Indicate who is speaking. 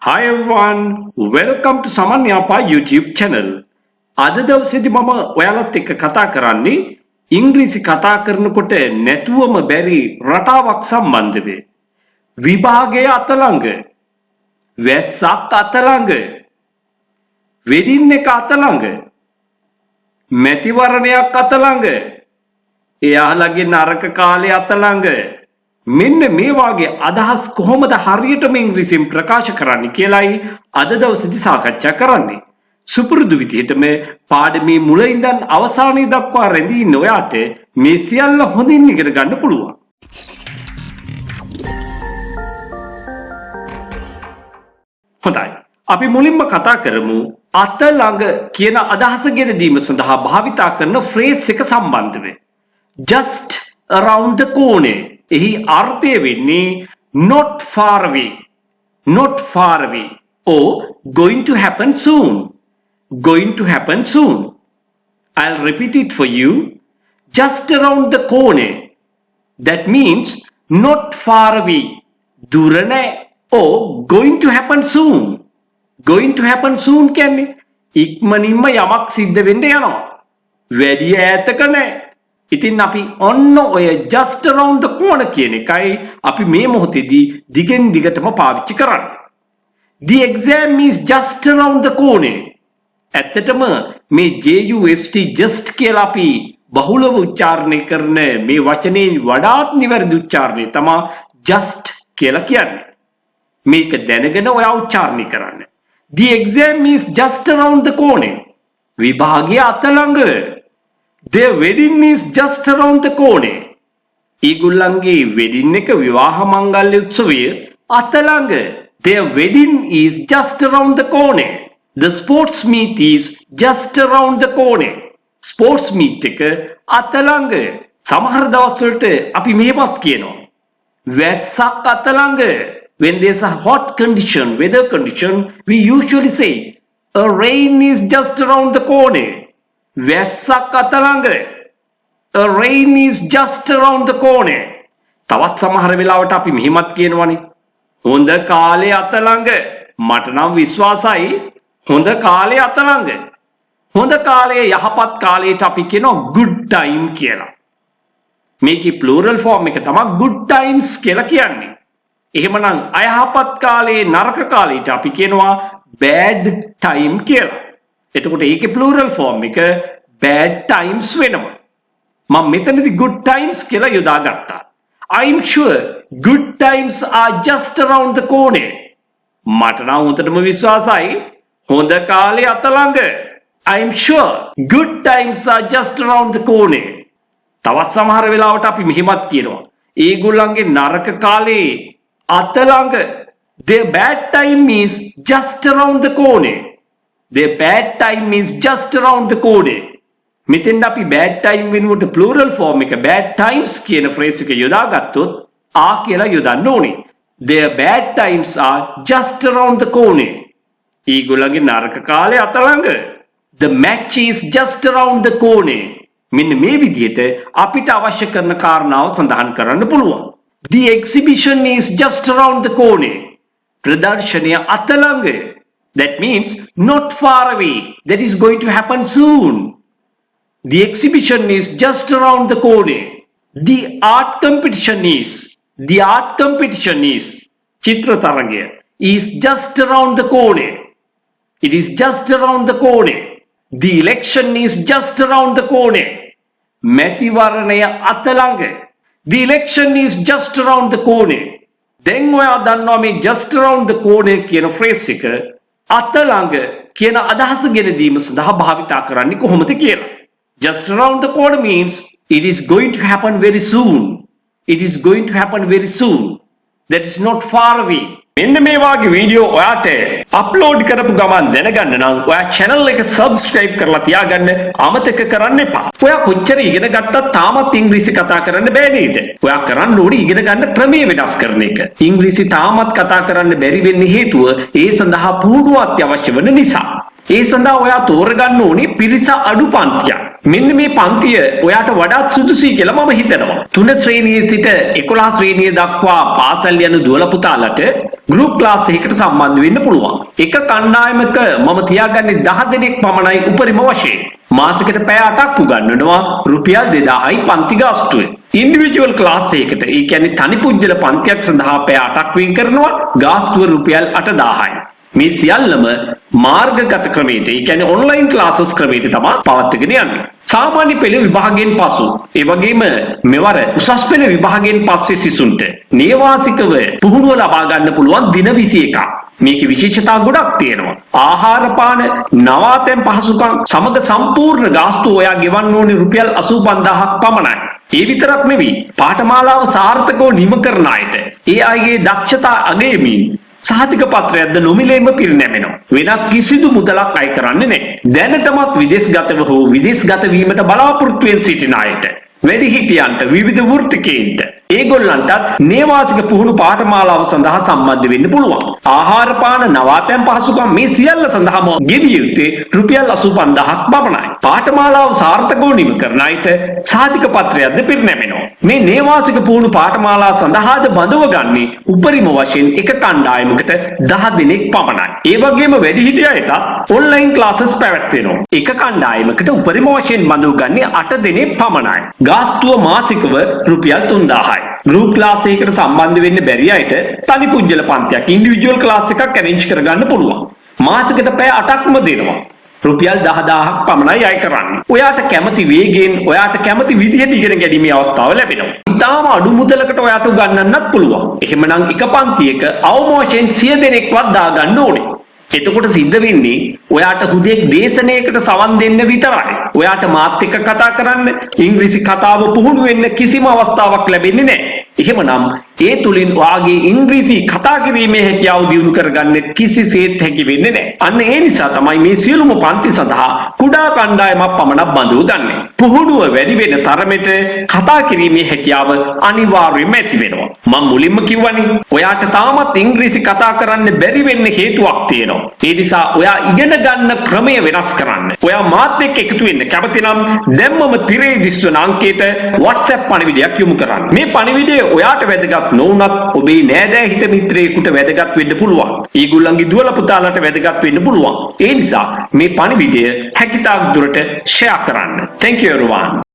Speaker 1: Hi everyone, welcome to Saman Yapa YouTube channel. අද දවසේදී මම ඔයාලත් එක්ක කතා කරන්නේ ඉංග්‍රීසි කතා කරනකොට නැතුවම බැරි රටාවක් සම්බන්ධව. විභාගයේ අතලඟ, වැස්සක් අතලඟ, වෙඩින් එක අතලඟ, මැතිවරණයක් අතලඟ, එයාලගේ නරක කාලේ අතලඟ. මෙන්න මේ වාගේ අදහස් කොහොමද හරියටම ඉංග්‍රීසියෙන් ප්‍රකාශ කරන්නේ කියලායි අද දවසේදී සාකච්ඡා කරන්නේ. සුපුරුදු විදිහටම පාඩමේ මුල ඉඳන් අවසානයේ දක්වා රැඳී ඉන්න ඔයාට මේ සියල්ල හොඳින් ඉගෙන ගන්න පුළුවන්. හොඳයි. අපි මුලින්ම කතා කරමු අත ළඟ කියන අදහස ගෙන දීම සඳහා භාවිතා කරන ෆ්‍රේස් එක සම්බන්ධව. just around the corner. එහි අර්ථය වෙන්නේ not far away, not far away or going to happen soon, going to happen soon. I'll repeat it for you. Just around the corner. That means not far away, දුර නැහැ, or going to happen soon. Going to happen soon කියන්නේ ඉක්මනින්ම යමක් සිද්ධ වෙන්න යනවා. වැඩි ඈතක නැහැ. ඉතින් අපි ඔන්න ඔය just around the corner කියන එකයි අපි මේ මොහොතේදී දිගින් දිගටම පාවිච්චි කරන්නේ. The exam is just around the corner. ඇත්තටම මේ just කියලා අපි බහුලව උච්චාරණය කරන මේ වචනේ වඩාත් නිවැරදි උච්චාරණය තමයි just කියලා කියන්නේ. මේක දැනගෙන ඔයා උච්චාරණය කරන්න. The exam is just around the corner. විභාගය අතලඟ. Their wedding is just around the corner. ඒගොල්ලන්ගේ wedding එක විවාහ මංගල්‍ය උත්සවය අතලඟ. Their wedding is just around the corner. The sports meet is just around the corner. Sports meet එක අතලඟ. සමහර දවස්වලට අපි මෙහෙමත් කියනවා. වැස්සක් අතලඟ. When there's a hot condition, weather condition, we usually say a rain is just around the corner. වැස්සක් අතලඟ. A rain is just around the corner. තවත් සමහර වෙලාවට අපි මෙහෙමත් කියනවනේ. හොඳ කාලේ අතලඟ. මට නම් විශ්වාසයි හොඳ කාලේ අතලඟ. හොඳ කාලයේ යහපත් කාලයට අපි කියනවා good time කියලා. මේකේ plural form එක තමයි good times කියලා කියන්නේ. එහෙමනම් අයහපත් කාලයේ නරක කාලයට අපි කියනවා bad time කියලා. එතකොට ඒකේ plural form එක bad times වෙනවා. මම මෙතනදී good times කියලා යොදාගත්තා. I'm sure good times are just around the corner. මට නම් උන්ටම විශ්වාසයි හොඳ කාලේ අතලඟ. I'm sure good times are just around the corner. තවත් සමහර වෙලාවට අපි මෙහෙමත් කියනවා. ඒගොල්ලන්ගේ නරක කාලේ අතලඟ. Their bad time is just around the corner. Their bad time is just around the corner. මෙතෙන්ද අපි bad time වෙනුවට plural form එක bad times කියන phrase එක යොදාගත්තොත් ආ කියලා යොදන්න ඕනේ. Their bad times are just around the corner. ඊගොල්ලන්ගේ නරක කාලේ අතලඟ. The match is just around the corner. මෙන්න මේ විදිහට අපිට අවශ්‍ය කරන කාරණාව සඳහන් කරන්න පුළුවන්. The exhibition is just around the corner. ප්‍රදර්ශනය අතලඟ. That means not far away. That is going to happen soon. The exhibition is just around the corner. The art competition is Chitra තරගය is just around the corner. It is just around the corner. The election is just around the corner. මැතිවරණය අතලඟ. The election is just around the corner. දැන් ඔයා දන්නවා මේ just around the corner කියන phrase එක අතලඟ කියන අදහස ගෙන දීම සඳහා භාවිතා කරන්නේ කොහොමද කියලා. Just around the corner means it is going to happen very soon. It is going to happen very soon. That is not far away. මෙන්න මේ වාගේ වීඩියෝ ඔයාට අප්ලෝඩ් කරපු ගමන් දැනගන්න නම් ඔයා channel එක subscribe කරලා තියාගන්න අමතක කරන්න එපා. ඔයා කොච්චර ඉගෙන ගත්තත් තාමත් ඉංග්‍රීසි කතා කරන්න බෑ නේද? ඔයා කරන්න ඕනේ ඉගෙන ගන්න ක්‍රමයේ වෙනස් කරන එක. ඉංග්‍රීසි තාමත් කතා කරන්න බැරි වෙන්නේ හේතුව ඒ සඳහා පුහුණුවක් අවශ්‍ය වෙන නිසා. ඒ සඳහා ඔයා තෝරගන්න ඕනේ පිරිස අඩු පන්තියක්. මෙන්න මේ පන්තිය ඔයාට වඩාත් සුදුසුයි කියලා මම හිතනවා. 3 ශ්‍රේණියේ සිට 11 ශ්‍රේණිය දක්වා පාසල් යන දුවල පුතාලට ගෲප් ක්ලාස් එකකට සම්බන්ධ වෙන්න පුළුවන්. එක කණ්ඩායමක මම තියාගන්නේ 10 දෙනෙක් පමණයි උපරිම වශයෙන්. මාසෙකට පැය 8ක් උගන්වනවා රුපියල් 2000යි පන්ති ගාස්තුව. ඉන්ඩිවිජුවල් ක්ලාස් එකකට ඒ කියන්නේ තනි පුජ්‍යල පන්තියක් සඳහා පැය 8ක් වෙන් කරනවා ගාස්තුව රුපියල් 8000යි. මේ සියල්ලම මාර්ගගත ක්‍රමයට ඒ කියන්නේ ඔන්ලයින් ක්ලාසස් ක්‍රමයට තමයි පවත්වාගෙන යන්නේ. සාමාන්‍ය පෙළ විභාගයෙන් පසු ඒ වගේම මෙවර උසස් පෙළ විභාගයෙන් පස්සේ සිසුන්ට නේවාසිකව පුහුණුව ලබා ගන්න පුළුවන් දින 21ක්. මේකේ විශේෂතා ගොඩක් තියෙනවා. ආහාර පාන, නවාතැන් පහසුකම් සමග සම්පූර්ණ ගාස්තුව ඔයා ගෙවන්න ඕනේ රුපියල් 85000ක් පමණයි. ඒ විතරක් නෙවෙයි පාඨමාලාව සාර්ථකව නිම කරන අයට ඒ අයගේ දක්ෂතා අගයමින් සහතික පත්‍රයක්ද නොමිලේම පිරිනැමෙනවා. වෙනත් කිසිදු මුදලක් අය කරන්නේ නැහැ. දැනටමත් විදේශගතව හෝ විදේශගත වීමට බලාපොරොත්තු වෙන සිටින අයට, වැඩිහිටියන්ට, විවිධ වෘත්තිකයන්ට ඒගොල්ලන්ටත් නේවාසික පුහුණු පාඨමාලාව සඳහා සම්බන්ධ වෙන්න පුළුවන්. ආහාර පාන නවාතැන් පහසුකම් මේ සියල්ල සඳහාම ගෙවිය යුත්තේ රුපියල් 85000ක් පමණයි. පාඨමාලාව සාර්ථකව නිම කරන අයට සහතික පත්‍රයක්ද පිරිනැමෙනවා. මේ නේවාසික පුහුණු පාඨමාලා සඳහාද බඳව ගන්නේ උපරිම වශයෙන් එක කණ්ඩායමකට 10 දෙනෙක් පමණයි. ඒ වගේම වැඩිහිටිය අයට ඔන්ලයින් ක්ලාසස් පැවැත්වෙනවා. එක කණ්ඩායමකට උපරිම වශයෙන් බඳව ගන්නේ 8 දෙනෙක් පමණයි. ගාස්තුව මාසිකව රුපියල් 3000යි. ගෲප් ක්ලාස් එකකට සම්බන්ධ වෙන්න බැරි අයට තනි පුජ්‍යල පන්තියක් ඉන්ඩිවිජුවල් ක්ලාස් එකක් ඇරේන්ජ් කරගන්න පුළුවන්. මාසෙකට පැය 8ක්ම දෙනවා. රුපියල් 10000ක් පමණයි අය කරන්නේ. ඔයාට කැමති වේගයෙන් ඔයාට කැමති විදිහට ඉගෙන ගැනීමේ අවස්ථාව ලැබෙනවා. ඉතාලම අඩු මුදලකට ඔයාට උගන්වන්නත් පුළුවන්. එහෙමනම් එක පන්තියක අවම වශයෙන් 100 දෙනෙක්වත් දාගන්න ඕනේ. එතකොට සිද්ධ වෙන්නේ ඔයාට හුදෙක් දේශනයකට සවන් දෙන්න විතරයි. ඔයාට මාත් එක්ක කතා කරන්න, ඉංග්‍රීසි කතාව පුහුණු වෙන්න කිසිම අවස්ථාවක් ලැබෙන්නේ නැහැ. එහෙමනම් ඒ තුලින් ඔයාගේ ඉංග්‍රීසි කතා කිරීමේ හැකියාව දියුණු කරගන්න කිසිසේත් හැකි වෙන්නේ නැහැ. අන්න ඒ නිසා තමයි මේ සියලුම පන්ති සඳහා කුඩා කණ්ඩායමක් පමණක් බඳව ගන්නෙ. පුහුණුව වැඩි වෙන තරමට කතා කිරීමේ හැකියාව අනිවාර්යයෙන්ම ඇති වෙනවා. මම මුලින්ම කිව්වනේ ඔයාට තාමත් ඉංග්‍රීසි කතා කරන්න බැරි වෙන්න හේතුවක් තියෙනවා. ඒ නිසා ඔයා ඉගෙන ගන්න ක්‍රමය වෙනස් කරන්න. ඔයා මාත් එක්ක එකතු වෙන්න කැමති නම් දැම්මම තිරේ දිස්වන අංකයට WhatsApp පණිවිඩයක් යොමු කරන්න. මේ පණිවිඩය ඔයාට වැදගත් නොවුනත් ඔබේ නෑදෑ හිත මිත්‍රයෙකුට වැදගත් වෙන්න පුළුවන්. ඊගොල්ලන්ගේ දුවල පුතාලට වැදගත් වෙන්න පුළුවන්. ඒ නිසා මේ පණිවිඩය හැකිතාක් දුරට ෂෙයා කරන්න. Thank you everyone.